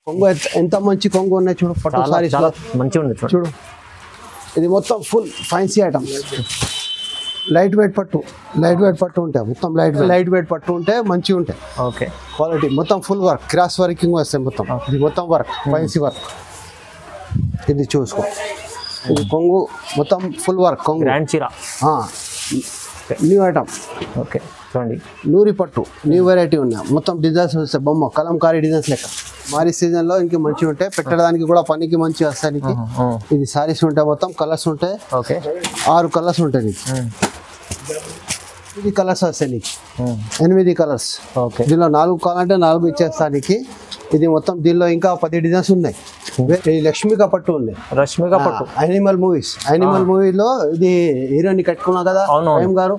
కొంగు ఎంత మంచి కొంగు ఉన్నాయి చూడు. పట్టు సారీస్ మంచిగా ఉంది చూడు. ఇది మొత్తం full fancy item. Light weight పట్టు ఉంటాయి. మొత్తం లైట్ వెయిట్ పట్టు ఉంటే మంచిగా ఉంటాయి. ఓకే క్వాలిటీ మొత్తం ఫుల్ వర్క్, క్రాస్ వర్కింగ్ వస్తాయి మొత్తం. ఇది మొత్తం వర్క్, ఫ్యాన్సీ వర్క్. ఇది చూసుకో. ఇది కొంగు మొత్తం ఫుల్ వర్క్. కొంగు గ్రాండ్ చీర న్యూ ఐటమ్. ఓకే చూడండి, నూరి పట్టు న్యూ వెరైటీ ఉన్నాయి. మొత్తం డిజైన్స్ వస్తాయి. బొమ్మ కలంకారీ డిజైన్స్ లెక్క. మారీ సీజన్లో ఇంక మంచిగా ఉంటాయి. పెట్టడానికి కూడా పనికి మంచి వస్తాయి. ఇది సారీస్ ఉంటాయి. మొత్తం కలర్స్ ఉంటాయి. ఓకే 6 కలర్స్ ఉంటాయి నీకు. ఇది కలర్స్ వస్తాయి నీకు 8 కలర్స్. ఓకే దీనిలో 4 కావాలంటే 4 ఇచ్చేస్తానికి. ఇది మొత్తం దీనిలో ఇంకా 10 డిజైన్స్ ఉన్నాయి. ఇది లక్ష్మిక పట్టు ఉంది. రష్మిక పట్టు యానిమల్ మూవీలో ఇది హీరోయిన్ కట్టుకున్నా కదా ప్రేమ్ గారు,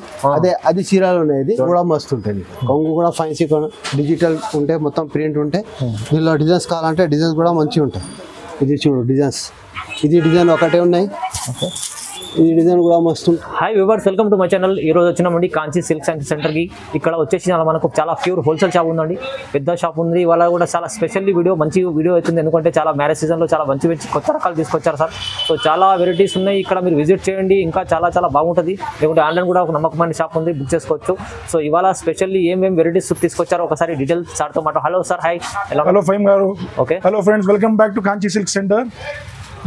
అది చీరలు ఉన్నాయి. ఇది కూడా మస్తు ఉంటుంది. కొంగు కూడా ఫ్యాన్సీ డిజిటల్ ఉంటే మొత్తం ప్రింట్ ఉంటే. దీనిలో డిజైన్స్ కావాలంటే డిజైన్స్ కూడా మంచిగా ఉంటాయి. ఇది చూడు డిజైన్స్. ఇది డిజైన్ ఒకటే ఉన్నాయి. ఈ డిజైన్ కూడా మస్తు. Hi viewers, welcome to my channel. ఈ రోజు వచ్చినామండి కాంచీ సిల్క్ సెంటర్కి. ఇక్కడ వచ్చేసి మనకు చాలా ప్యూర్ హోల్సేల్ షాప్ ఉందండి. పెద్ద షాప్ ఉంది. ఇవాళ కూడా చాలా స్పెషల్లీ మంచి వీడియో అవుతుంది. ఎందుకంటే చాలా మ్యారేజ్ సీజన్లో చాలా మంచి కొత్త రకాలు తీసుకొచ్చారు సార్. సో చాలా వెరైటీస్ ఉన్నాయి. ఇక్కడ మీరు విజిట్ చేయండి, ఇంకా చాలా బాగుంటుంది. లేకుంటే ఆన్లైన్ కూడా ఒక నమ్మకమైన షాప్ ఉంది, బుక్ చేసుకోవచ్చు. సో ఇవాళ స్పెషల్లీ ఏమేమి వెరైటీస్ తీసుకొచ్చారో ఒకసారి డీటెయిల్స్ సార్తో మాట. Hello sir, hi. హలో ఫైమ్ గారు. Okay hello friends, welcome back to Kanchi silk centre.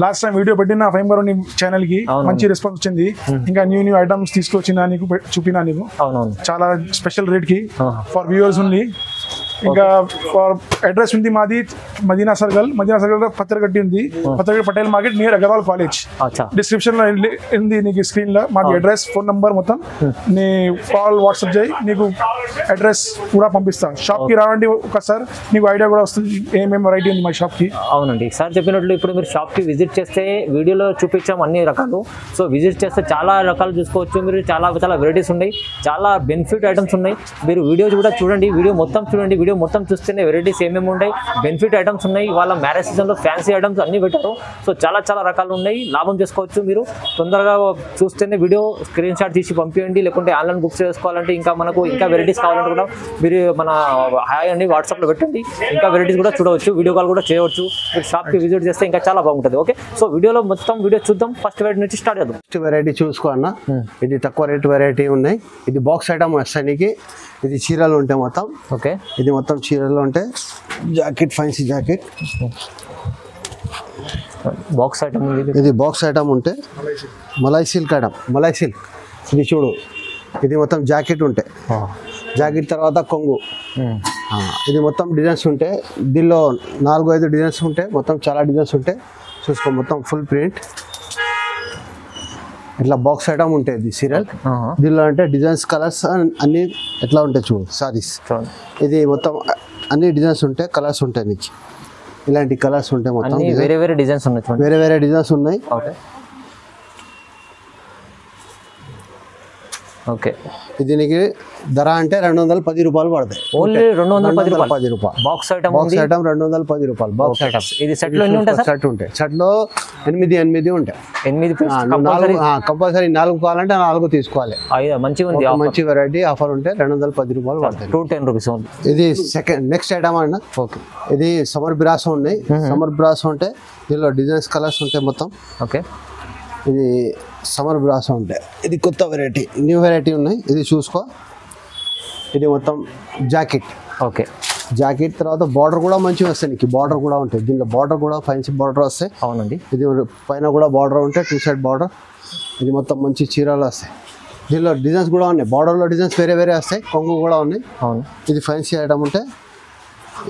Last time video పెట్టిన ఫైమ్ గారు ఛానల్ కి మంచి రెస్పాన్స్ వచ్చింది. ఇంకా న్యూ ఐటమ్స్ తీసుకొచ్చిన నీకు చూపినా. నీకు చాలా స్పెషల్ రేట్ కి ఫర్ వ్యూవర్స్ ఉంది. ఇంకా అడ్రస్ ఉంది మాది మదీనా సర్కిల్ పత్రగడ్డి ఉంది. Pathergatti Patel market near Agarwal college. Description లో ఉంది నీకు స్క్రీన్ లో మాది అడ్రస్, ఫోన్ నంబర్ మొత్తం. నీ కాల్ వాట్సాప్ చేయి, నీకు అడ్రస్ కూడా పంపిస్తాను. షాప్ కి రావండి ఒకసారి, నీకు ఐడియా కూడా వస్తుంది ఏమేమి వెరైటీ ఉంది మా షాప్ కి. అవునండి సార్ చెప్పినట్లు ఇప్పుడు మీరు షాప్ కి విజిట్ చేస్తే వీడియోలో చూపించాం అన్ని రకాలు. సో విజిట్ చేస్తే చాలా రకాలు చూసుకోవచ్చు. మీరు చాలా వెరైటీస్ ఉన్నాయి, చాలా బెనిఫిట్ ఐటమ్స్ ఉన్నాయి. మీరు వీడియో కూడా చూడండి, వీడియో మొత్తం చూడండి. వీడియో మొత్తం చూస్తేనే వెరైటీస్ ఏమేమి ఉన్నాయి, బెనిఫిట్ ఐటమ్స్ ఉన్నాయి. వాళ్ళ మ్యారేజ్ సీజన్లో ఫ్యాన్సీ ఐటమ్స్ అన్ని పెట్టారు. సో చాలా రకాలు ఉన్నాయి, లాభం చేసుకోవచ్చు. మీరు తొందరగా చూస్తేనే వీడియో స్క్రీన్ షాట్ తీసి పంపించండి. లేకుంటే ఆన్లైన్ బుక్ చేసుకోవాలంటే ఇంకా వెరైటీస్ కావాలంటే కూడా మీరు మన హాయ్ అని వాట్సాప్లో పెట్టండి. ఇంకా వెరైటీస్ కూడా చూడవచ్చు, వీడియో కాల్ కూడా చేయవచ్చు. మీరు షాప్కి విజిట్ చేస్తే ఇంకా చాలా బాగుంటుంది. ఓకే, సో వీడియోలో మొత్తం వీడియో చూద్దాం. ఫస్ట్ వెరైటీ నుంచి స్టార్ట్ చేద్దాం. ఫస్ట్ వెరైటీ చూసుకో అన్న. ఇది తక్కువ రేట్ వెరైటీ ఉన్నాయి. ఇది బాక్స్ ఐటమ్ వస్తానికి. ఇది చీరలు ఉంటాయి మొత్తం. ఓకే, ఇది మొత్తం చీరలు ఉంటాయి. Jacket, fancy jacket. Box item. ఇది బాక్స్ ఐటమ్ ఉంటే malai silk item. Malai silk. ఇది చూడు, ఇది మొత్తం జాకెట్ ఉంటాయి. జాకెట్ తర్వాత కొంగు. ఇది మొత్తం డిజైన్స్ ఉంటాయి. దీనిలో 4-5 డిజైన్స్ ఉంటాయి. మొత్తం చాలా డిజైన్స్ ఉంటాయి. చూసుకో, మొత్తం ఫుల్ ప్రింట్. ఇట్లా బాక్స్ ఐటమ్ ఉంటాయి. ఇది సీరియల్. దీనిలో అంటే డిజైన్స్, కలర్స్ అన్ని ఎట్లా ఉంటాయి చూడు సారీస్. ఇది మొత్తం అన్ని డిజైన్స్ ఉంటాయి, కలర్స్ ఉంటాయి. నీకు ఇలాంటి కలర్స్ ఉంటాయి. మొత్తం వేరే డిజైన్స్ ఉన్నాయి, వేరే డిజైన్స్ ఉన్నాయి. ఓకే, ఇది నీకు ధర అంటే 210 రూపాయలు పడతాయి. ఓన్లీ 210 రూపాయలు. బాక్స్ ఐటమ్ 210 రూపాయలు బాక్స్ ఐటమ్. ఇది సెట్ లో ఎన్ని ఉంటాయి? సెట్ ఉంటాయి. సెట్ లో 8 ఉంటాయి. 8 కంపల్సరీ 4 కావాలంటే 4 తీసుకోవాలి. మంచిగా ఉంది. మంచి వెరైటీ ఆఫర్ ఉంటే 210 రూపాయలు పడతాయి. 210 రూపీస్ ఓన్లీ. ఇది నెక్స్ట్ ఐటమ్ అన్న. ఓకే, ఇది సమర్ బ్రాసో ఉన్నాయి. సమర్ బ్రాసో ఉంటే దీనిలో డిజైన్స్, కలర్స్ ఉంటాయి మొత్తం. ఓకే, ఇది సమర్ బ్రాసో ఉంటాయి. ఇది కొత్త వెరైటీ, న్యూ వెరైటీ ఉన్నాయి. ఇది చూసుకో. ఇది మొత్తం జాకెట్. ఓకే, జాకెట్ తర్వాత బార్డర్ కూడా మంచిగా వస్తాయి. నీకు బార్డర్ కూడా ఉంటాయి. దీనిలో బార్డర్ కూడా ఫ్యాన్సీ బార్డర్ వస్తాయి. అవునండి. ఇది పైన కూడా బార్డర్ ఉంటాయి, 2 సైడ్ బార్డర్. ఇది మొత్తం మంచి చీరలు వస్తాయి. దీనిలో డిజైన్స్ కూడా ఉన్నాయి. బార్డర్లో డిజైన్స్ వేరే వస్తాయి. కొంగు కూడా ఉన్నాయి. అవును. ఇది ఫ్యాన్సీ ఐటమ్ ఉంటే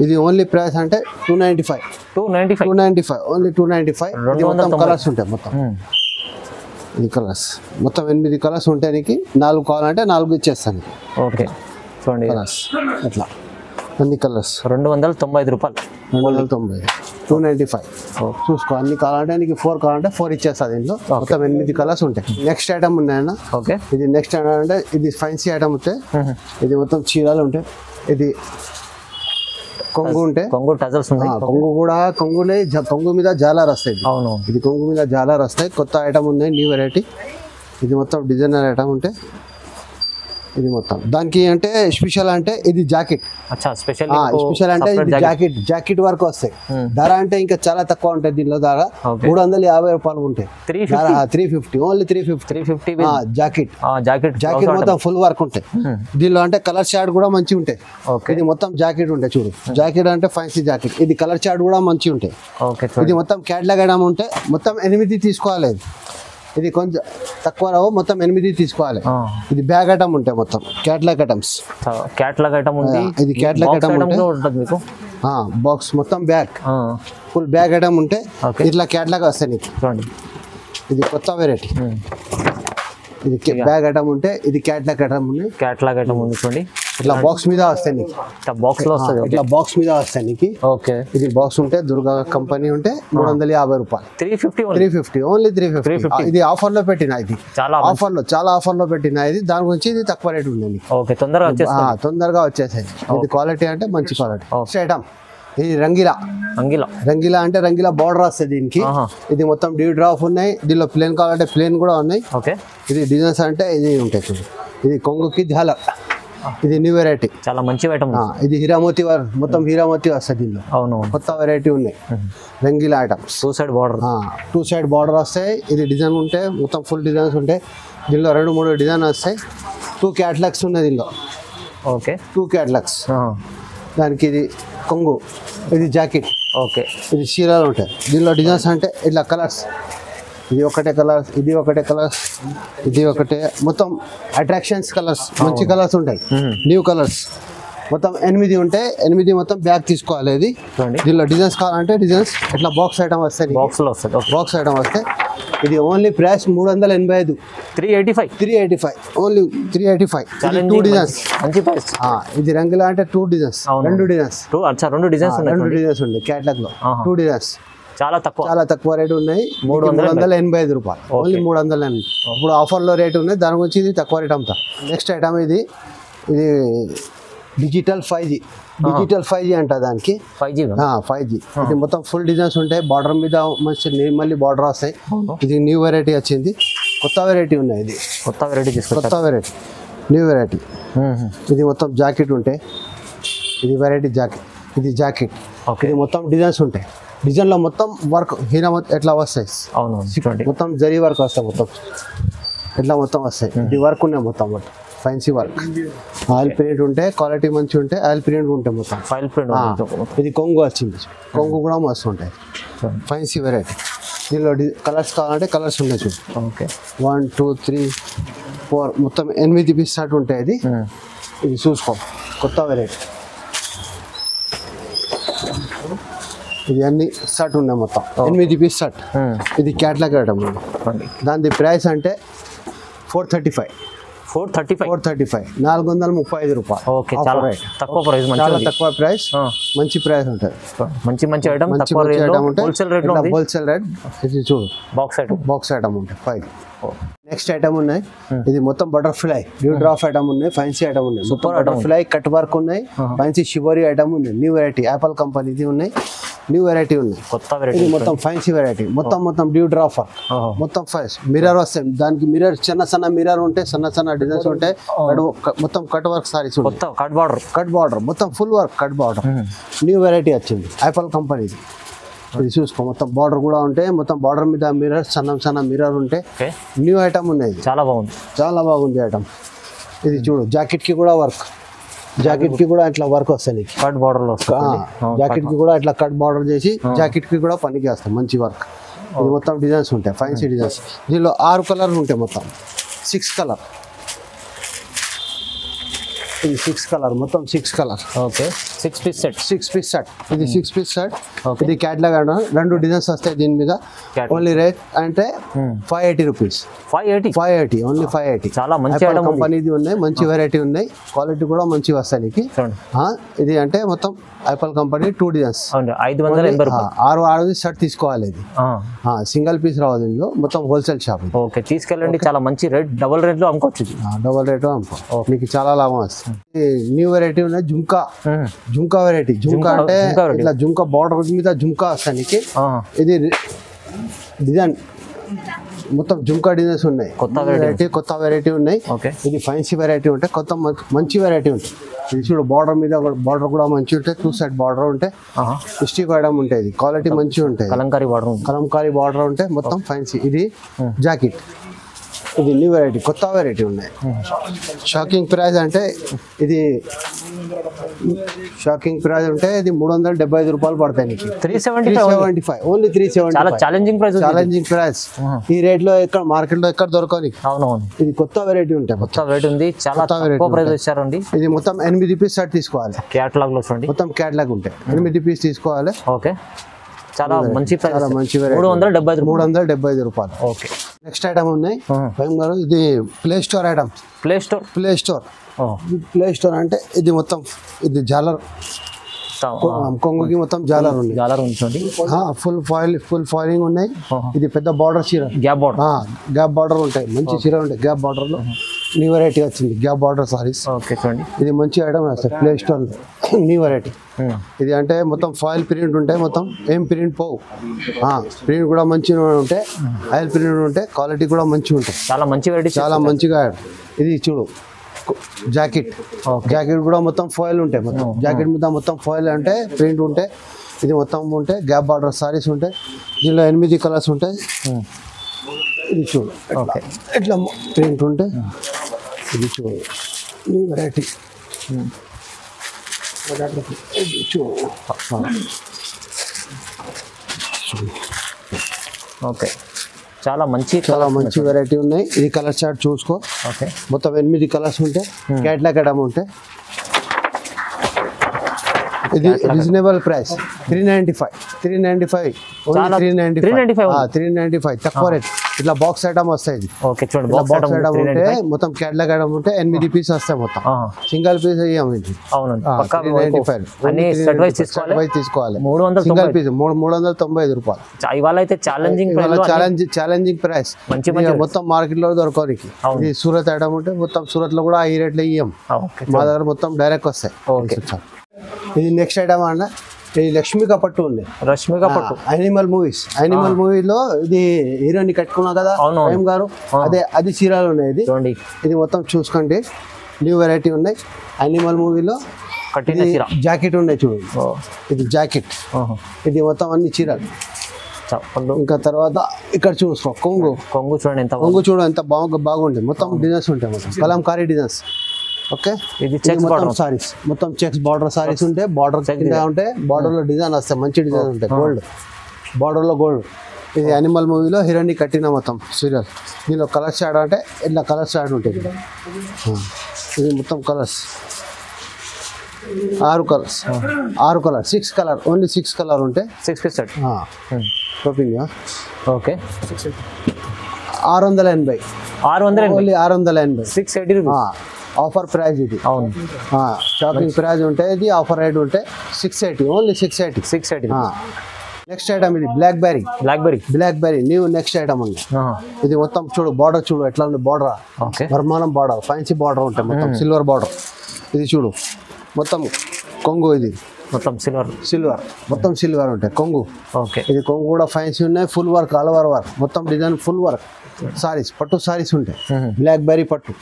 ఇది ఓన్లీ ప్రైస్ అంటే 295 ఓన్లీ 295. ఇది మొత్తం కలర్స్ ఉంటాయి. మొత్తం ఇది కలర్స్ మొత్తం 8 కలర్స్ ఉంటాయి. నీకు 4 కావాలంటే 4 ఇచ్చేస్తాను. ఓకే, చూడండి కలర్స్ అట్లా అన్ని కలర్స్. 295 రూపాయలు. 290, 295. చూసుకో. అన్ని కావాలంటే నీకు 4 కావాలంటే 4 ఇచ్చేస్తా. దీంట్లో మొత్తం 8 కలర్స్ ఉంటాయి. నెక్స్ట్ ఐటమ్ ఉన్నాయన్న. ఓకే, ఇది నెక్స్ట్ ఐటమ్ అంటే ఇది ఫ్యాన్సీ ఐటమ్ ఉంటాయి. ఇది మొత్తం చీరలు ఉంటాయి. ఇది కొంగు ఉంటే కొంగు టజల్స్ ఉన్నాయి. కొంగు కూడా కొంగు మీద జాలర్ వస్తాయి. అవును, ఇది కొంగు మీద జాలర్ వస్తాయి. కొత్త ఐటమ్ ఉన్నాయి, న్యూ వెరైటీ. ఇది మొత్తం డిజైనర్ ఐటమ్ ఉంటే ఇది మొత్తం దానికి అంటే స్పెషల్ అంటే ఇది జాకెట్. అచ్చా స్పెషల్ స్పెషల్ అంటే ఇది జాకెట్ వర్క్ వస్తాయి. ధర అంటే ఇంకా చాలా తక్కువ ఉంటాయి. దీనిలో ధర 350 రూపాయలు ఉంటాయి. 350 ఓన్లీ 350 జాకెట్ మొత్తం ఫుల్ వర్క్ ఉంటాయి. దీనిలో అంటే కలర్ చార్ట్ కూడా మంచిగా ఉంటాయి. ఇది మొత్తం జాకెట్ ఉంటాయి చూడు. జాకెట్ అంటే ఫ్యాన్సీ జాకెట్. ఇది కలర్ చార్ట్ కూడా మంచిగా ఉంటాయి. ఇది మొత్తం క్యాట్లాగ్ ఐటమ్ ఉంటే మొత్తం 8 తీసుకోవాలి. ఇది కొంచెం తక్కువ రావు, మొత్తం 8 తీసుకోవాలి. ఇది బ్యాగ్ ఐటమ్ ఉంటాయి మొత్తం క్యాట్లాగ్ ఐటమ్స్. ఉంది. ఇది క్యాట్లాగ్ ఐటమ్ ఉంటుంది మీకు. బాక్స్ మొత్తం బ్యాగ్ ఫుల్ బ్యాగ్ ఐటమ్ ఉంటే ఇట్లా క్యాట్లాగ్ వస్తాయి నీకు. ఇది కొత్త వెరైటీ. ఇది బ్యాగ్ ఐటమ్ ఉంటే ఇది క్యాట్లాగ్ ఐటమ్ ఉంది. చూడండి ఇట్లా బాక్స్ మీద వస్తాయి నీకు. బాక్స్ లో వస్తుంది. ఇట్లా బాక్స్ మీద వస్తాయి నీకు. ఇది బాక్స్ ఉంటే దుర్గా కంపెనీ ఉంటే 350 రూపాయలు. 350 ఓన్లీ 350. ఇది ఆఫర్ లో పెట్టిన. ఇది చాలా ఆఫర్ లో పెట్టిన. ఇది దాని గురించి ఇది తక్కువ రేట్ ఉంది. తొందరగా వచ్చేసాయి. ఇది క్వాలిటీ అంటే మంచి క్వాలిటీ ఐటమ్. ఇది రంగీలా అంటే రంగీలా బార్డర్ వస్తుంది దీనికి. ఇది మొత్తం డ్యూ డ్రాప్ ఉన్నాయి. దీనిలో ప్లేన్ కావాలంటే ప్లేన్ కూడా ఉన్నాయి. ఇది డిజైన్స్ అంటే ఇది ఉంటాయి చూడు. ఇది కొంగుకి ఝాలర్. ఇది న్యూ వెరైటీ, చాలా మంచి ఐటమ్. ఇది హీరామోతి మొత్తం హీరామోతి వస్తుంది దీనిలో. అవును, కొత్త వెరైటీ ఉన్నాయి. Rangeela items. Two side border వస్తాయి. ఇది డిజైన్ ఉంటే మొత్తం ఫుల్ డిజైన్స్ ఉంటాయి. దీనిలో 2-3 డిజైన్ వస్తాయి. 2 క్యాటలాగ్స్ ఉన్నాయి దీనిలో. 2 క్యాటలాగ్స్. దానికి ఇది కొంగు, ఇది జాకెట్, ఇది చీరలు ఉంటాయి. దీనిలో డిజైన్స్ అంటే ఇట్లా కలర్స్. ఇది ఒకటే కలర్స్, ఇది ఒకటే కలర్స్, ఇది ఒకటే. మొత్తం అట్రాక్షన్స్ కలర్స్, మంచి కలర్స్ ఉంటాయి. న్యూ కలర్స్ మొత్తం 8 ఉంటాయి. 8 మొత్తం బ్యాగ్ తీసుకోవాలి. ఇది దీనిలో డిజైన్స్ కావాలంటే డిజైన్స్ ఇట్లా బాక్స్ ఐటమ్ వస్తాయి. బాక్స్ ఐటమ్ వస్తాయి. ఇది ఓన్లీ ప్రైస్ 385. 385 ఓన్లీ 385. 2 డిజైన్స్. ఇది రంగులా అంటే 2 డిజైన్స్, 2 డిజైన్స్ ఉన్నాయి క్యాటలాగ్ లో. 2 డిజైన్స్ చాలా తక్కువ రేటు ఉన్నాయి. 385 రూపాయలు ఓన్లీ. 380. ఇప్పుడు ఆఫర్లో రేటు ఉన్నాయి. దాని గురించి ఇది తక్కువ రేట్ అమ్ముతా. నెక్స్ట్ ఐటమ్ ఇది డిజిటల్ 5G అంట దానికి. 5G ఇది మొత్తం ఫుల్ డిజైన్స్ ఉంటాయి. బార్డర్ మీద మంచి మళ్ళీ బార్డర్ వస్తాయి. ఇది న్యూ వెరైటీ వచ్చింది. కొత్త వెరైటీ ఉన్నాయి. ఇది కొత్త వెరైటీ న్యూ వెరైటీ. ఇది మొత్తం జాకెట్ ఉంటాయి. ఇది వెరైటీ జాకెట్. ఇది జాకెట్. ఇది మొత్తం డిజైన్స్ ఉంటాయి. డిజైన్లో మొత్తం వర్క్ హీరామోతి ఎట్లా వస్తాయి. మొత్తం జరీ వర్క్ వస్తాయి. మొత్తం ఎట్లా మొత్తం వస్తాయి. ఇది వర్క్ ఉన్నాయి మొత్తం. Fancy work. ఆయిల్ ప్రింట్ ఉంటే క్వాలిటీ మంచిగా ఉంటే ఆయిల్ ప్రింట్ ఉంటాయి మొత్తం. ఇది కొంగు వచ్చింది. కొంగు కూడా మస్తు ఉంటాయి. Fancy variety. దీనిలో కలర్స్ కావాలంటే కలర్స్ ఉన్నాయి చూడు. 1 2 3 4 మొత్తం 8 పీస్ షర్ట్ ఉంటాయి. ఇది చూసుకో. కొత్త వెరైటీ. ఇది అన్ని షర్ట్ ఉన్నాయి మొత్తం 8 పీస్ షర్ట్. ఇది క్యాట్లాగ్ ఐటమ్. దాని ప్రైస్ అంటే 435. 435 రూపాయలు. చాలా తక్కువ ప్రైస్. చాలా తక్కువ ప్రైస్, మంచి ప్రైస్ ఉంటుంది. మంచి ఐటమ్. Wholesale rate. ఇది చూడు బాక్స్ ఐటమ్ ఉంటాయి 5. నెక్స్ట్ ఐటమ్ ఉన్నాయి. ఇది మొత్తం బటర్ఫ్లై డ్యూ డ్రాప్ ఐటమ్ ఉన్నాయి. ఫ్యాన్సీ ఐటమ్ ఉన్నాయి. సూపర్ బటర్ఫ్లై కట్ వర్క్ ఉన్నాయి. ఫ్యాన్సీ షివరీ ఐటమ్ ఉన్నాయి. న్యూ వెరైటీ యాపిల్ కంపెనీది ఉన్నాయి. న్యూ వెరైటీ ఉన్నాయి. కొత్త వెరైటీ. ఇది మొత్తం ఫ్యాన్సీ వెరైటీ. మొత్తం డ్యూ డ్రాప్ మొత్తం ఫైస్. మిర్రర్ వస్తాయి. దానికి మిర్రర్ చిన్న మిర్రర్ ఉంటాయి. చిన్న డిజైన్స్ ఉంటాయి. మొత్తం కట్ వర్క్ సారీస్ ఉంటాయి. కట్ బార్డర్ మొత్తం full work cut border. New variety వచ్చింది యాపిల్ కంపెనీది. ఇది చూసుకో. మొత్తం బార్డర్ కూడా ఉంటాయి. మొత్తం బార్డర్ మీద మిర్రర్ సన్న మిర్రర్ ఉంటాయి. న్యూ ఐటమ్ ఉన్నాయి. చాలా బాగుంది ఐటమ్. ఇది చూడు. జాకెట్ కి కూడా వర్క్. జాకెట్ కి కూడా ఇట్లా వర్క్ వస్తాయి. కట్ బార్డర్ లో జాకెట్ కి కూడా ఇట్లా కట్ బార్డర్ చేసి జాకెట్ కి కూడా పనికి వస్తాయి. మంచి వర్క్. ఇది మొత్తం డిజైన్స్ ఉంటాయి. Fancy designs. దీనిలో 6 కలర్లు ఉంటాయి. మొత్తం 6 కలర్. ఇది 6 కలర్. మొత్తం 6 కలర్. 6 piece set. ఇది 6 పీస్ సెట్. ఇది క్యాట్లాగ్. 2 డిజైన్స్ వస్తాయి దీని మీద. ఓన్లీ రేట్ అంటే 580 రూపీస్. 580 ఓన్లీ 580. చాలా మంచి కంపెనీది ఉన్నాయి. మంచి వెరైటీ ఉన్నాయి. క్వాలిటీ కూడా మంచి వస్తాయి నీకు. ఇది అంటే మొత్తం యాపిల్ కంపెనీ 2 డిజైన్స్. 6 షర్ట్ తీసుకోవాలి. ఇది సింగిల్ పీస్ రావు. దీనిలో మొత్తం హోల్సేల్ షాప్. తీసుకెళ్ళండి. చాలా మంచి రేట్. డబుల్ రేట్ లో అమ్ముకోవచ్చు. మీకు చాలా లాభం వస్తుంది. న్యూ వెరైటీ ఉన్నాయి. జుంకా వెరైటీ. జుంకా అంటే ఇట్లా జుంకా బార్డర్ మీద జుంకా వస్తాయి నీకు. ఇది డిజైన్ మొత్తం జుంకా డిజైన్స్ ఉన్నాయి, కొత్త వెరైటీ ఉన్నాయి. ఇది ఫ్యాన్సీ వెరైటీ ఉంటాయి, కొత్త మంచి వెరైటీ ఉంటాయి. ఇది చూడు బార్డర్ మీద బార్డర్ కూడా మంచి ఉంటాయి, 2 సైడ్ బార్డర్ ఉంటాయి, స్టిక్ వేయడం ఉంటుంది, క్వాలిటీ మంచిగా ఉంటాయి. కలంకారీ బార్డర్ ఉంటాయి, మొత్తం ఫ్యాన్సీ. ఇది జాకెట్, ఇది న్యూ వెరైటీ, కొత్త వెరైటీ ఉన్నాయి. షాకింగ్ ప్రైస్ అంటే ఇది ఇది 375 రూపాయలు పడతాయి నీకు. 375 ఓన్లీ 375. Challenging price. ఈ రేట్ లో ఎక్కడ మార్కెట్ లో ఎక్కడ దొరకవు నీకు. ఇది కొత్త వెరైటీ ఉంటాయి, కొత్త వెరైటీ ఉంది, చాలా తక్కువ ప్రైస్ ఇచ్చారండి. ఇది మొత్తం 8 పీస్ సెట్ తీసుకోవాలి, క్యాటలాగ్ లో చూడండి, మొత్తం క్యాటలాగ్ ఉంటాయి, 8 పీస్ తీసుకోవాలి. ఓకే, చాలా మంచి ప్రైస్, చాలా మంచి వెరైటీ, 375 రూపాయలు. ఓకే, నెక్స్ట్ ఐటమ్ ఉన్నాయి గారు, ఇది play store item. Play store అంటే ఇది మొత్తం ఇది జాలర్, కొంగుకి మొత్తం జాలర్ ఉంది, ఫుల్ ఫాయిలింగ్ ఉన్నాయి. ఇది పెద్ద బార్డర్ చీర, గ్యాప్ బార్డర్ ఉంటాయి, మంచి చీర ఉంటాయి. గ్యాప్ బార్డర్ లో న్యూ వెరైటీ వచ్చింది, గ్యాప్ బార్డర్ సారీస్. ఇది మంచి ఐటమ్ వస్తుంది ప్లే స్టోర్ లో, న్యూ వెరైటీ. ఇది అంటే మొత్తం ఫాయిల్ ప్రింట్ ఉంటాయి, మొత్తం ఏం ప్రింట్ పోవు, ప్రింట్ కూడా మంచిగా ఉంటాయి, ఆయిల్ ప్రింట్ ఉంటాయి, క్వాలిటీ కూడా మంచిగా ఉంటాయి. చాలా మంచి వెరైటీ, చాలా మంచిగా. ఇది చూడు జాకెట్ కూడా మొత్తం ఫాయిల్ ఉంటాయి, మొత్తం జాకెట్ మీద మొత్తం ఫాయిల్ అంటే ప్రింట్ ఉంటాయి. ఇది మొత్తం ఉంటాయి, గ్యాప్ బార్డర్ సారీస్ ఉంటాయి, దీనిలో 8 కలర్స్ ఉంటాయి. ఇది చూడు ఇట్లా ప్రింట్ ఉంటాయి. ఇది చూడు న్యూ వెరైటీ, ఓకే, చాలా మంచి వెరైటీ ఉన్నాయి. ఇది కలర్ చార్ట్ చూసుకో, మొత్తం 8 కలర్స్ ఉంటాయి, క్యాట్లాగ్ ఐటమ్ ఉంటాయి. ఇది రీజనబుల్ ప్రైస్, 395 తక్కువ రేట్. ఇట్లా బాక్స్ ఐటమ్ వస్తాయి, ఇది బాక్స్ ఐటమ్ ఉంటే మొత్తం క్యాట్లాగ్ ఐటమ్ ఉంటే 8 పీస్ వస్తాయి, మొత్తం సింగిల్ పీస్ అయ్యాము. ఇది 395 తీసుకోవాలి, సింగిల్ పీస్ 395 రూపాయలు. ఇవాళ అయితే ఛాలెంజింగ్ ప్రైస్, మొత్తం మార్కెట్ లో దొరకడానికి. ఇది సూరత్ ఐటమ్ ఉంటే మొత్తం సూరత్ లో కూడా ఈ రేట్ లో ఇయ్యం, మా దగ్గర మొత్తం డైరెక్ట్ వస్తాయి. ఇది నెక్స్ట్ ఐటమ్ అన్న, ఇది లక్ష్మికా పట్టు ఉంది, యానిమల్ మూవీలో ఇది హీరోయిన్ కట్టుకున్నా కదా ప్రేమ్ గారు, అది చీరలు ఉన్నాయి. ఇది మొత్తం చూసుకోండి, న్యూ వెరైటీ ఉన్నాయి. యానిమల్ మూవీలో జాకెట్ ఉన్నాయి చూడండి, ఇది జాకెట్, ఇది మొత్తం అన్ని చీరలు. ఇంకా తర్వాత ఇక్కడ చూసుకో కొంగు చూడండి ఎంత బాగుంది, మొత్తం డిజైన్స్ ఉంటాయి, మొత్తం కలంకారీ డిజైన్స్. ఓకే, ఇది మొత్తం సారీస్, మొత్తం చెక్స్ బార్డర్ సారీస్ ఉంటాయి, బార్డర్ కింద ఉంటాయి, బార్డర్ లో డిజైన్ వస్తాయి, మంచి డిజైన్ ఉంటాయి, గోల్డ్ బార్డర్ లో గోల్డ్. ఇది యానిమల్ మూవీలో హీరోయిన్ కట్టిన మొత్తం సీరియల్. దీనిలో కలర్స్ యాడ్ అంటే ఇట్లా కలర్స్ యాడ్ ఉంటాయి. ఇది మొత్తం colours 6 colours, 6 colour, only 6 colour ఉంటాయి, 6 piece set shopping. Okay, 680 only 680, 680 offer price. ఇది షాపింగ్ ప్రైస్ ఉంటాయి, ఇది ఆఫర్ రేట్ ఉంటాయి 680, ఓన్లీ 680. నెక్స్ట్ ఐటమ్ ఇది blackberry new next item ఉంది. ఇది మొత్తం చూడు బార్డర్ చూడు ఎట్లా ఉంది, బార్డర్ వర్మానం బార్డర్, ఫ్యాన్సీ బార్డర్ ఉంటాయి, మొత్తం సిల్వర్ బార్డర్. ఇది చూడు మొత్తం కొంగు, ఇది మొత్తం సిల్వర్ ఉంటాయి కొంగు. ఇది కొంగు కూడా ఫ్యాన్సీ ఉన్నాయి, full work, all over work, మొత్తం డిజైన్ ఫుల్ వర్క్ సారీస్, పట్టు సారీస్ ఉంటాయి, బ్లాక్ బెర్రీ పట్టు.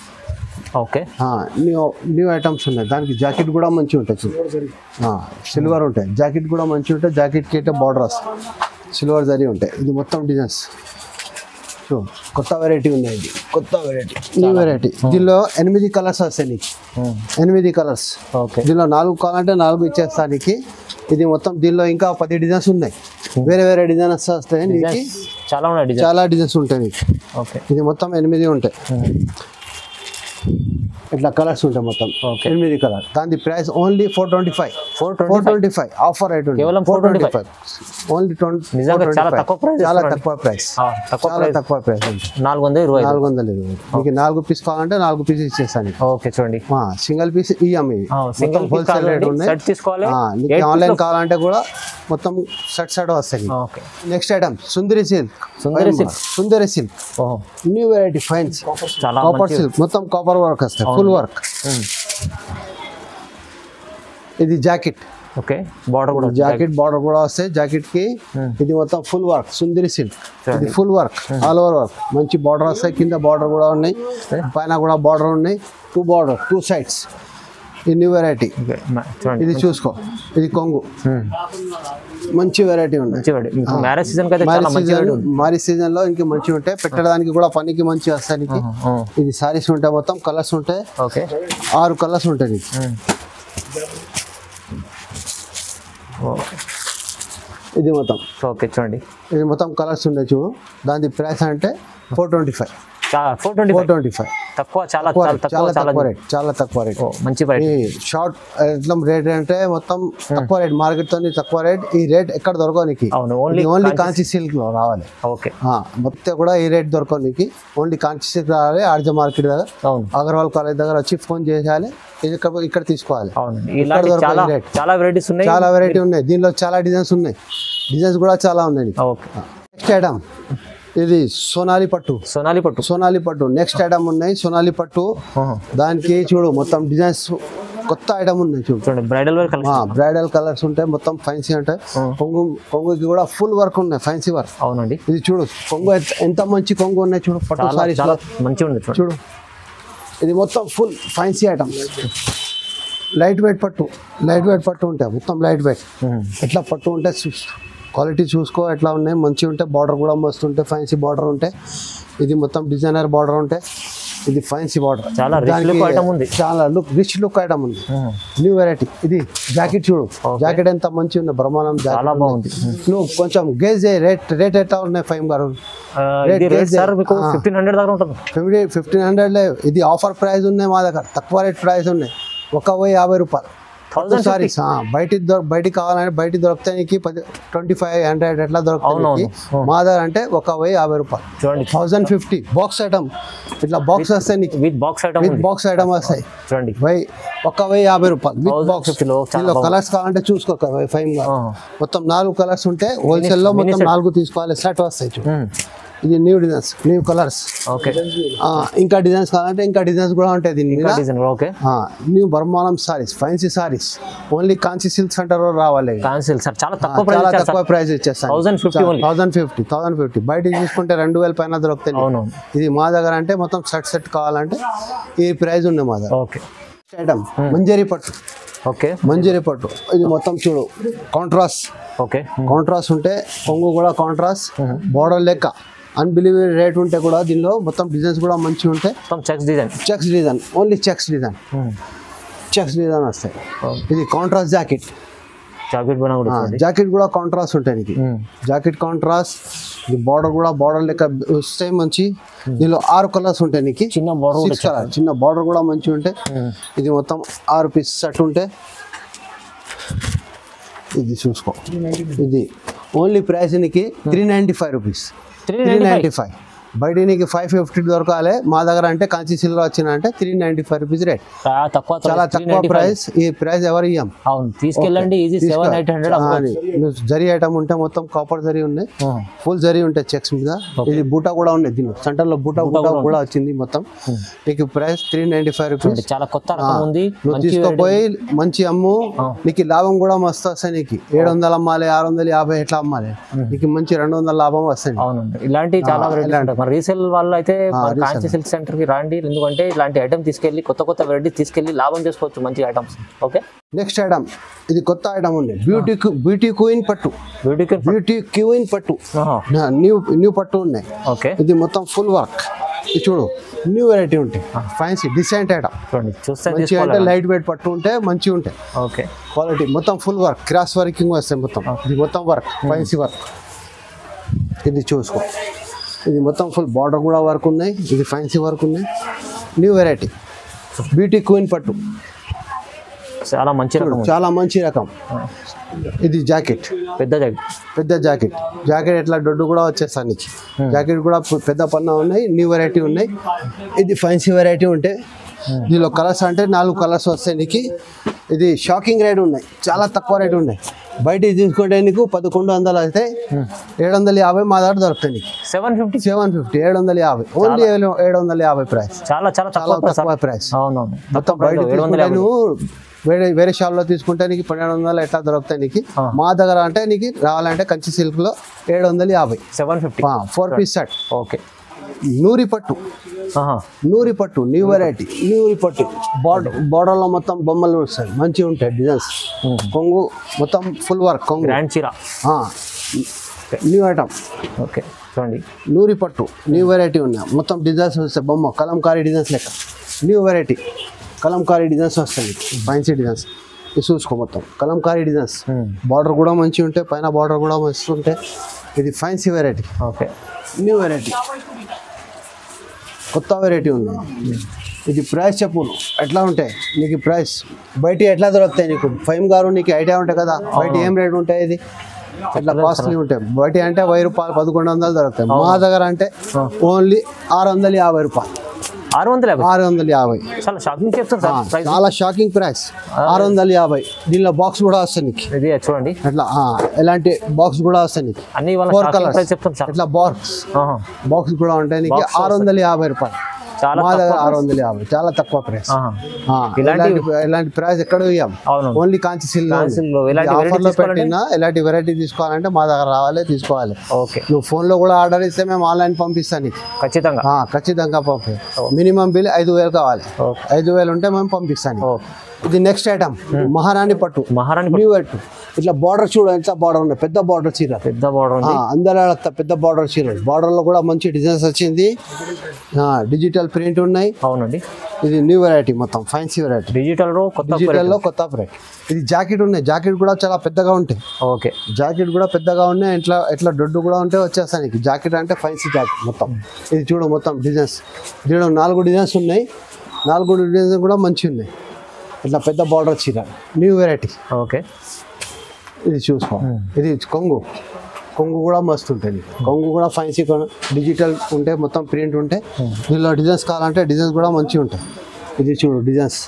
ఓకే, న్యూ ఐటమ్స్ ఉన్నాయి. దానికి జాకెట్ కూడా మంచిగా ఉంటాయి, సిల్వర్ ఉంటాయి, జాకెట్ కూడా మంచిగా ఉంటాయి. జాకెట్కి అయితే బార్డర్స్ సిల్వర్ జరీ ఉంటాయి. ఇది మొత్తం డిజైన్స్ కొత్త వెరైటీ ఉన్నాయి, ఇది కొత్త వెరైటీ, న్యూ వెరైటీ. దీనిలో 8 కలర్స్ వస్తాయి నీకు, 8 కలర్స్. దీనిలో 4 కావాలంటే 4 ఇచ్చేస్తానికి. ఇది మొత్తం దీనిలో ఇంకా 10 డిజైన్స్ ఉన్నాయి, వేరే డిజైన్స్ వస్తాయి నీకు, చాలా డిజైన్స్ ఉంటాయి నీకు. ఇది మొత్తం 8 ఉంటాయి, ఇట్లా కలర్స్ ఉంటాయి మొత్తం 8 కలర్. దాని ప్రైస్ ఓన్లీ 425 ఆఫర్ రేట్ ఉంది, కేవలం 425 ఓన్లీ. చాలా తక్కువ ప్రైస్ 420. మీకు 4 పీస్ కావాలంటే 4 పీస్ ఇచ్చేస్తాను. ఓకే, చూడండి సింగిల్ పీస్ ఇవ్వము, సింగిల్ హోల్సేల్ రేట్ ఉన్నాయి. ఆన్లైన్ కావాలంటే కూడా మొత్తం సెట్ వస్తాయి. Next item Sundari silk new variety ఫైన్స్, కాపర్ సిల్క్, మొత్తం కాపర్ వర్క్ వస్తాయి, ఫుల్ వర్క్. ఇది జాకెట్ ఓకే బార్డర్ కూడా జాకెట్ బార్డర్ కూడా వస్తాయి జాకెట్ కి. ఇది మొత్తం ఫుల్ వర్క్ సుందరి సిల్క్, ఇది full work all over work. మంచి బార్డర్ వస్తాయి, కింద బార్డర్ కూడా ఉన్నాయి, పైన కూడా బార్డర్ ఉన్నాయి. Two sides. ఇది న్యూ వెరైటీ, ఇది చూసుకో. ఇది కొంగు, మంచి వెరైటీ ఉన్నాయి. మ్యారేజ్ సీజన్ మ్యారేజ్ సీజన్ లో ఇంకా మంచిగా ఉంటాయి, పెట్టడానికి కూడా పనికి మంచి వస్తాయి. ఇది సారీస్ ఉంటాయి, మొత్తం కలర్స్ ఉంటాయి. 6 కలర్స్ ఉంటాయి. ఇది మొత్తం ఓకే చూడండి, ఇది మొత్తం కలర్స్ ఉన్నాయి చూడు. దాని ప్రైస్ అంటే 425. 425 తక్కువ, చాలా తక్కువ రేట్. మంచి షార్ట్ రేట్ అంటే మొత్తం తక్కువ రేట్, మార్కెట్ తో తక్కువ రేట్. ఈ రేట్ ఎక్కడ దొరకనికి ఓన్లీ కాంచి సిల్క్ లో రావాలి. ఓకే, మొత్తం కూడా ఈ రేట్ దొరకనికి ఓన్లీ కాంచి సిల్క్ రావాలి. ఆర్జ మార్కెట్ దగ్గర, అగర్వాల్ కాలేజ్ దగ్గర వచ్చి ఫోన్ చేయాలి, ఇక్కడ తీసుకోవాలి. చాలా వెరైటీస్ ఉన్నాయి, చాలా వెరైటీ ఉన్నాయి. దీనిలో చాలా డిజైన్స్ ఉన్నాయి, డిజైన్స్ కూడా చాలా ఉన్నాయి. నెక్స్ట్ ఐటమ్ ఇది సోనాలి పట్టు. నెక్స్ట్ ఐటమ్ ఉన్నాయి సోనాలి పట్టు. దానికి చూడు మొత్తం డిజైన్స్ కొత్త ఐటమ్ ఉన్నాయి చూడు. బ్రైడల్ కలర్స్ ఉంటాయి, మొత్తం ఫ్యాన్సీ ఉంటాయి. కొంగుకి కూడా ఫుల్ వర్క్ ఉన్నాయి, ఫ్యాన్సీ వర్క్. అవునండి, ఇది చూడు కొంగు ఎంత మంచి కొంగు ఉన్నాయి చూడు. పట్టు సారీ మంచిగా ఉంది చూడు. ఇది మొత్తం full fancy item. Light weight పట్టు ఉంటాయి, మొత్తం లైట్ వెయిట్. ఎట్లా పట్టు ఉంటాయి, క్వాలిటీ చూసుకో ఎట్లా ఉన్నాయి, మంచిగా ఉంటాయి. బార్డర్ కూడా మస్తు ఉంటాయి, ఫ్యాన్సీ బార్డర్ ఉంటాయి. ఇది మొత్తం డిజైనర్ బార్డర్ ఉంటాయి. ఇది ఫ్యాన్సీ బార్డర్, చాలా రిచ్ లుక్ ఐటమ్ ఉంది. New variety. ఇది జాకెట్ చూడు, జాకెట్ ఎంత మంచి ఉంది, బ్రహ్మాండం చాలా బాగుంది. నువ్వు కొంచెం గేజ్ రేట్ ఎట్లా ఉన్నాయి ఫైమ్ గారు? 1500. ఇది ఆఫర్ ప్రైస్ ఉన్నాయి మా దగ్గర, తక్కువ రేట్ ప్రైస్ ఉన్నాయి. 1050 రూపాయలు. సారీస్ బయటికి కావాలంటే బయటికి దొరుకుతాయి 2500 ఎట్లా దొరుకుతాయి. మా దగ్గర అంటే 1050 రూపాయలు. 1050 బాక్స్ ఐటమ్. ఇట్లా బాక్స్ వస్తాయి నీకు, విత్ బాక్స్ ఐటమ్ వస్తాయి. 1050 రూపాయలు విత్ బాక్స్. కలర్స్ కావాలంటే చూసుకో. మొత్తం 4 కలర్స్ ఉంటాయి. హోల్సేల్ లో మొత్తం 4 తీసుకోవాలి, సెట్ వస్తాయి చూడు. ఇది న్యూ డిజైన్స్, న్యూ కలర్స్. ఇంకా డిజైన్స్ కావాలంటే ఇంకా డిజైన్స్ కూడా ఉంటాయి దీని మీద. న్యూ బ్రహ్మాండం సారీస్, ఫ్యాన్సీ సారీస్. ఓన్లీ కాంచి సిల్క్ సెంటర్ రావాలి. చాలా తక్కువ ప్రైస్ ఇచ్చేస్తాను. 1050. బయట చూసుకుంటే 2000 పైన దొరుకుతాయి. ఇది మా దగ్గర అంటే మొత్తం సెట్ కావాలంటే ఈ ప్రైస్ ఉన్నాయి మా దగ్గర. ఐటమ్ మంజరి పట్టు. ఇది మొత్తం చూడు కాంట్రాస్ట్ ఉంటే, కొంగు కూడా కాంట్రాస్ట్, బార్డర్ లెక్క అన్బిలీవబుల్ రేట్ ఉంటే కూడా దీనిలో మొత్తం డిజైన్స్ కూడా మంచిగా ఉంటాయి. Checks design only checks design వస్తాయి. ఇది కాంట్రాస్ట్ జాకెట్ కూడా కాంట్రాస్ట్ ఉంటాయి నీకు. Jacket contrast. ఇది బార్డర్ లెక్క వస్తాయి మంచి. దీనిలో 6 కలర్స్ ఉంటాయి నీకు. చిన్న బార్డర్ కూడా మంచిగా ఉంటాయి. ఇది మొత్తం 6 పీస్ సెట్ ఉంటాయి. ఇది చూసుకో. ఇది ఓన్లీ ప్రైస్ నీకు 395 రూపీస్. 395. బయట నీకు 550 దొరకాలి. మా దగ్గర అంటే కాంచి సిల్వర్ వచ్చిన అంటే 395 రూపీస్ రేట్. చాలా తక్కువ ప్రైస్. ఈ ప్రైస్ ఎవరు ఇయ్యం. తీసుకెళ్ళండి. జరీ ఐటమ్ ఉంటే మొత్తం కాపర్ జరీ ఉన్నాయి, ఫుల్ జరీ ఉంటాయి చెక్స్ మీద. ఇది బూటా కూడా ఉన్నాయి దీనిలో, సెంటర్ లో బూటా కూడా వచ్చింది. మొత్తం నీకు ప్రైస్ 395 రూపీస్. చాలా కొత్త రకం ఉంది. నువ్వు తీసుకుపోయి మంచి అమ్ము, నీకు లాభం కూడా మస్తు వస్తాయి. నీకు 700 అమ్మాలి, 650 ఎట్లా అమ్మాలి, నీకు మంచి 200 లాభం వస్తాయి. ఇలాంటి చాలా రీసేల్ వాళ్ళు అయితే కాంచి సిల్క్ సెంటర్ కి రండి, ఎందుకంటే ఇలాంటి ఐటమ్ తీసుకెళ్లి కొత్త వెరైటీ తీసుకెళ్లి లాభం చేసుకోవచ్చు, మంచి ఐటమ్స్. Okay, next item. ఇది కొత్త ఐటమ్ ఉంది, బ్యూటీ క్వీన్ పట్టు. న్యూ పట్టు ఉన్నాయి. ఓకే, ఇది మొత్తం ఫుల్ వర్క్. ఇది చూడు, న్యూ వెరైటీ ఉంటాయి, ఫ్యాన్సీ డిసెంట్ ఐటమ్. మంచి అంటే లైట్ వెయిట్ పట్టు ఉంటే మంచిగా ఉంటాయి. ఓకే, క్వాలిటీ మొత్తం ఫుల్ వర్క్, క్రాస్ వర్కింగ్ వస్తాయి మొత్తం. ఇది మొత్తం వర్క్, ఫ్యాన్సీ వర్క్. ఇది చూసుకో. ఇది మొత్తం ఫుల్ బార్డర్ కూడా వర్క్ ఉన్నాయి. ఇది ఫ్యాన్సీ వర్క్ ఉన్నాయి. న్యూ వెరైటీ బ్యూటీ క్వీన్ పట్టు. చాలా మంచి రకం. ఇది జాకెట్, పెద్ద జాకెట్ ఎట్లా దొడ్డు కూడా వచ్చేస్తాను నీకు. జాకెట్ కూడా పెద్ద పన్నా ఉన్నాయి, న్యూ వెరైటీ ఉన్నాయి. ఇది ఫ్యాన్సీ వెరైటీ ఉంటే దీనిలో కలర్స్ అంటే 4 కలర్స్ వస్తాయి నీకు. ఇది షాకింగ్ రేట్ ఉన్నాయి, చాలా తక్కువ రేట్ ఉన్నాయి. బయట తీసుకుంటే నీకు 1100 అయితే 750 మా దగ్గర దొరుకుతాయి నీకు. 750 750 ఓన్లీ 750 ప్రైస్. చాలా చాలా చాలా తక్కువ ప్రైస్. అవునవును. మొత్తం బయట తీసుకుంటే నువ్వు వేరే షాప్లో తీసుకుంటే నీకు 1200 ఎట్లా దొరుకుతాయి నీకు. మా దగ్గర అంటే నీకు రావాలంటే కంచి సిల్క్ లో 750. 750 4 పీస్ సెట్. ఓకే. నూరి పట్టు న్యూ వెరైటీ. నూరి పట్టు బార్డర్లో మొత్తం బొమ్మలు వస్తాయి, మంచిగా ఉంటాయి డిజైన్స్. కొంగు మొత్తం ఫుల్ వర్క్ కొంగు, గ్రాండ్ చీర, న్యూ ఐటమ్. ఓకే చూడండి. నూరి పట్టు న్యూ వెరైటీ ఉన్నాయి, మొత్తం డిజైన్స్ వస్తాయి. బొమ్మ కలంకారీ డిజైన్స్ లెక్క న్యూ వెరైటీ కలంకారీ డిజైన్స్ వస్తాయి, ఫ్యాన్సీ డిజైన్స్. ఇది చూసుకో మొత్తం కలంకారీ డిజైన్స్. బార్డర్ కూడా మంచిగా ఉంటాయి, పైన బార్డర్ కూడా మంచిగా ఉంటాయి. ఇది fancy variety. Okay. New variety, కొత్త వెరైటీ ఉంది. ఇది ప్రైస్ చెప్పు ఎట్లా ఉంటాయి నీకు, ప్రైస్ బయట ఎట్లా దొరుకుతాయి నీకు. ఫైమ్ గారు నీకు ఐడియా ఉంటాయి కదా బయట ఏం రేట్ ఉంటాయి. ఇది ఎట్లా కాస్ట్లీ ఉంటాయి. బయట అంటే 1000 రూపాయలు 1100 దొరుకుతాయి. మా దగ్గర అంటే ఓన్లీ 650 రూపాయలు. 650. చాలా షాకింగ్ చెప్తాను సార్, చాలా షాకింగ్ ప్రైస్. 650. దీనిలో బాక్స్ కూడా వస్తాయి నీకు. ఇది చూడండి అట్లా ఎలాంటి బాక్స్ కూడా వస్తాయి నీకు. అన్ని 4 కలర్స్ చెప్తాను సార్. ఇట్లా బాక్స్ కూడా ఉంటాయి నీకు. 650 రూపాయలు. మా దగ్గర 650, చాలా తక్కువ ప్రైస్. ఇలాంటి ప్రైస్ ఎక్కడ ఇయ్యాం, ఓన్లీ కాంచి సిల్క్ ఆఫర్ లో పెట్టినా. ఎలాంటి వెరైటీ తీసుకోవాలంటే మా దగ్గర రావాలి, తీసుకోవాలి. ఓకే. నువ్వు ఫోన్ లో కూడా ఆర్డర్ ఇస్తే మేము ఆన్లైన్ పంపిస్తాను నీకు. ఖచ్చితంగా పంపి. మినిమం బిల్ 5000 కావాలి. 5000 ఉంటే మేము పంపిస్తాను. ఇది నెక్స్ట్ ఐటమ్ మహారాణి పట్టు. న్యూ పట్టు. ఇట్లా బార్డర్ చూడ ఎంత బార్డర్ ఉన్నాయి, పెద్ద బార్డర్ చీర. అందరూ పెద్ద బార్డర్ చీర. బార్డర్ లో కూడా మంచి డిజైన్స్ వచ్చింది, డిజిటల్ ప్రింట్ ఉన్నాయి. అవునండి. ఇది న్యూ వెరైటీ, మొత్తం ఫ్యాన్సీ వెరైటీ. డిజిటల్ లో కొత్త వెరైటీ. ఇది జాకెట్ ఉన్నాయి, జాకెట్ కూడా చాలా పెద్దగా ఉంటాయి. ఓకే. జాకెట్ కూడా పెద్దగా ఉన్నాయి. ఇట్లా దొడ్డు కూడా ఉంటే వచ్చేస్తాయి నీకు. జాకెట్ అంటే ఫ్యాన్సీ జాకెట్ మొత్తం. ఇది చూడు మొత్తం డిజైన్స్. దీనిలో 4 డిజైన్స్ ఉన్నాయి. 4 డిజైన్స్ కూడా మంచిగా ఉన్నాయి. ఇట్లా పెద్ద బార్డర్ చీర, న్యూ వెరైటీ. ఓకే. ఇది చూసుకో. ఇది కొంగు కూడా మస్తు ఉంటుంది. కొంగు కూడా ఫ్యాన్సీ డిజిటల్ ఉంటే మొత్తం ప్రింట్ ఉంటే. దీనిలో డిజైన్స్ కావాలంటే డిజైన్స్ కూడా మంచిగా ఉంటాయి. ఇది చూడు డిజైన్స్.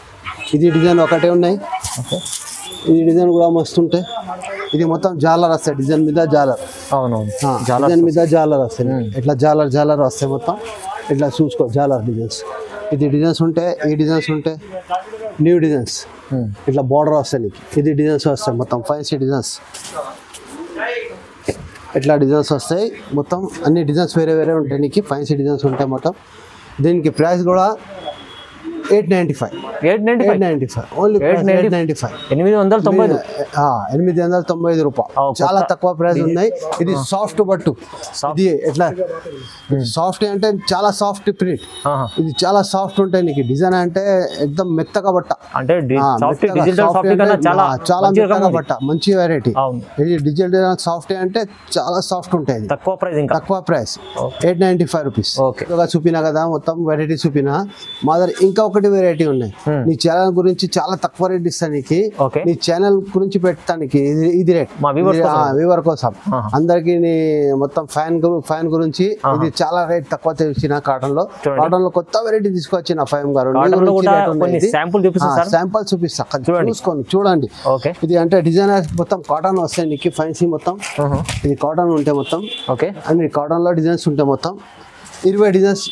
ఇది డిజైన్ ఒకటే ఉన్నాయి. ఈ డిజైన్ కూడా మస్తు ఉంటాయి. ఇది మొత్తం జాలర్ వస్తాయి, డిజైన్ మీద జాలర్. డిజైన్ మీద జాలర్ వస్తాయి. ఇట్లా జాలర్ వస్తాయి మొత్తం. ఇట్లా చూసుకో జాలర్ డిజైన్స్. ఇది డిజైన్స్ ఉంటాయి, ఈ డిజైన్స్ ఉంటాయి, న్యూ డిజైన్స్. ఇట్లా బార్డర్ వస్తాయి నీకు. ఇది డిజైన్స్ వస్తాయి మొత్తం ఫ్యాన్సీ డిజైన్స్. ఇట్లా డిజైన్స్ వస్తాయి మొత్తం. అన్ని డిజైన్స్ వేరే ఉంటాయి నీకు. ఫ్యాన్సీ డిజైన్స్ ఉంటాయి మొత్తం. దీనికి ప్రైస్ కూడా 895. ఓన్లీ 895 రూపాయలు. చాలా తక్కువ ప్రైస్ ఉన్నాయి. ఇది సాఫ్ట్ బట్టు. ఇది ఎట్లా సాఫ్ట్ అంటే చాలా సాఫ్ట్ ప్రింట్. ఇది చాలా సాఫ్ట్ ఉంటాయి నీకు. డిజైన్ అంటే ఎక్దమ్ మెత్తగా బట్ట, చాలా మెత్తగా బట్ట, మంచి వెరైటీ. ఇది డిజిటల్ సాఫ్ట్ అంటే చాలా సాఫ్ట్ ఉంటాయి. తక్కువ ప్రైస్ 895 రూపీస్. చూపినా కదా మొత్తం వెరైటీ చూపినా. మా దగ్గర ఇంకా ఒకటి వెరైటీ ఉన్నాయి. నీ ఛానల్ గురించి చాలా తక్కువ రేట్ ఇస్తాను నీకు. నీ ఛానల్ గురించి పెట్టడానికి ఇది రేట్ వ్యూవర్ కోసం. అందరికి నీ మొత్తం ఫ్యాన్ గురించి ఇది చాలా రేట్ తక్కువ తెచ్చిన. కాటన్ లో కొత్త వెరైటీ తీసుకొచ్చిన ఫైమ్ గారు. శాంపుల్ చూపిస్తా, చూసుకోండి, చూడండి. ఇది అంటే డిజైనర్ మొత్తం కాటన్ వస్తాయి నీకు. ఫ్యాన్సీ మొత్తం ఇది కాటన్ ఉంటాయి మొత్తం. అన్ని కాటన్ లో డిజైన్స్ ఉంటాయి మొత్తం. 20 డిజైన్స్.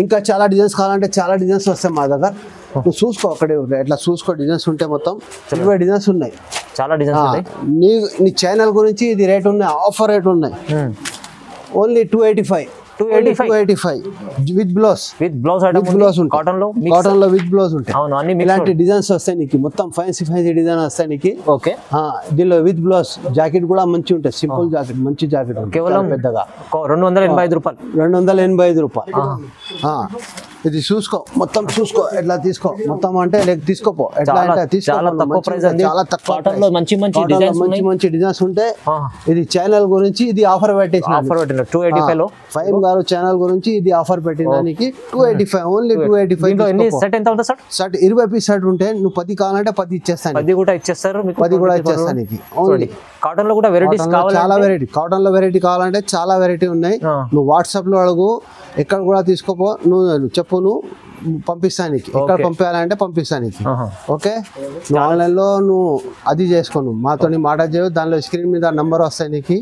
ఇంకా చాలా డిజైన్స్ కావాలంటే చాలా డిజైన్స్ వస్తాయి మా దగ్గర. నువ్వు చూసుకో, అక్కడే ఎట్లా చూసుకో. డిజైన్స్ ఉంటాయి మొత్తం. 20 డిజైన్స్ ఉన్నాయి. చాలా డిజైన్స్. నీ ఛానల్ గురించి ఇది రేట్ ఉన్నాయి, ఆఫర్ రేట్ ఉన్నాయి. Only 285 with blouse. కాటన్ లో విత్ బ్లౌజ్ ఉంటాయి. ఇలాంటి డిజైన్స్ వస్తాయి నీకు. మొత్తం ఫ్యాన్సీ డిజైన్ వస్తాయి నీకు. దీనిలో విత్ బ్లౌజ్. జాకెట్ కూడా మంచి ఉంటాయి, సింపుల్ జాకెట్, మంచి జాకెట్. కేవలం పెద్దగా 285 రూపాయలు. 285 రూపాయలు. ఇది చూసుకో, మొత్తం చూసుకో. ఎట్లా తీసుకో మొత్తం అంటే తీసుకోపో. ఎట్లా అంటే చాలా తక్కువ. మంచి డిజైన్స్ ఉంటాయి. ఇది ఛానల్ గురించి ఇది ఆఫర్ పెట్టేసిన. 285 లో ఫైమ్ గారు ఛానల్ గురించి ఇది ఆఫర్ పెట్టినానికి 285. ఓన్లీ 285. సెట్ ఎంత ఉంటుంది సార్? షర్ట్ 20 పీస్ షర్ట్ ఉంటే నువ్వు 10 కావాలంటే 10 ఇచ్చేస్తాను. 10 కూడా ఇచ్చేస్తారు. 10 కూడా ఇచ్చేస్తాను. ఓన్లీ కాటన్ లో కూడా వెరైటీస్ కావాలి. చాలా వెరైటీ. కాటన్ లో వెరైటీ కావాలంటే చాలా వెరైటీ ఉన్నాయి. నువ్వు వాట్సాప్ లో అడుగు. ఎక్కడ కూడా తీసుకోపో, నువ్వు చెప్పు, నువ్వు పంపిస్తాను నీకు, ఎక్కడ పంపించాలంటే పంపిస్తాను నీకు. ఓకే, నువ్వు ఆన్లైన్లో నువ్వు అది చేసుకోను, మాతో మాట చేయవు, దానిలో స్క్రీన్ మీద నంబర్ వస్తాయి నీకు,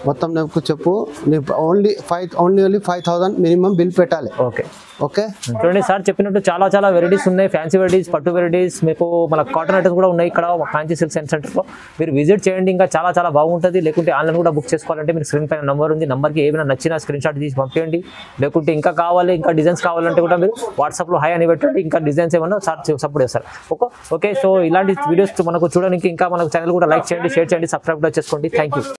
మొత్తం నాకు చెప్పు. నీకు ఓన్లీ 5,000 మినిమం బిల్ పెట్టాలి. ఓకే ఓకే, చూడండి సార్ చెప్పినట్టు చాలా చాలా వెరైటీస్ ఉన్నాయి, ఫ్యాన్సీ వెరైటీస్, పట్టు వెరైటీస్, మీకు మన కాటన్ ఐటమ్స్ కూడా ఉన్నాయి ఇక్కడ ఫ్యాన్సీ సిల్క్ సెంటర్లో. మీరు విజిట్ చేయండి, ఇంకా చాలా చాలా బాగుంటుంది. లేకుంటే ఆన్లైన్ కూడా బుక్ చేసుకోవాలంటే మీరు స్క్రీన్ పైన నెంబర్ ఉంది, నెంబర్కి ఏమైనా నచ్చిన స్క్రీన్ షాట్ తీసి పంపించండి. లేకుంటే ఇంకా కావాలి, ఇంకా డిజైన్స్ కావాలంటే కూడా మీరు వాట్సాప్లో హై అని పెట్టండి, ఇంకా డిజైన్స్ ఏమన్నా సార్ సపోర్ట్ చేస్తారు. ఓకే, సో ఇలాంటి వీడియోస్ మనకు చూడడానికి ఇంకా మన ఛానల్ కూడా లైక్ చేయండి, షేర్ చేయండి, సబ్స్క్రైబ్ కూడా చేసుకోండి. Thank you.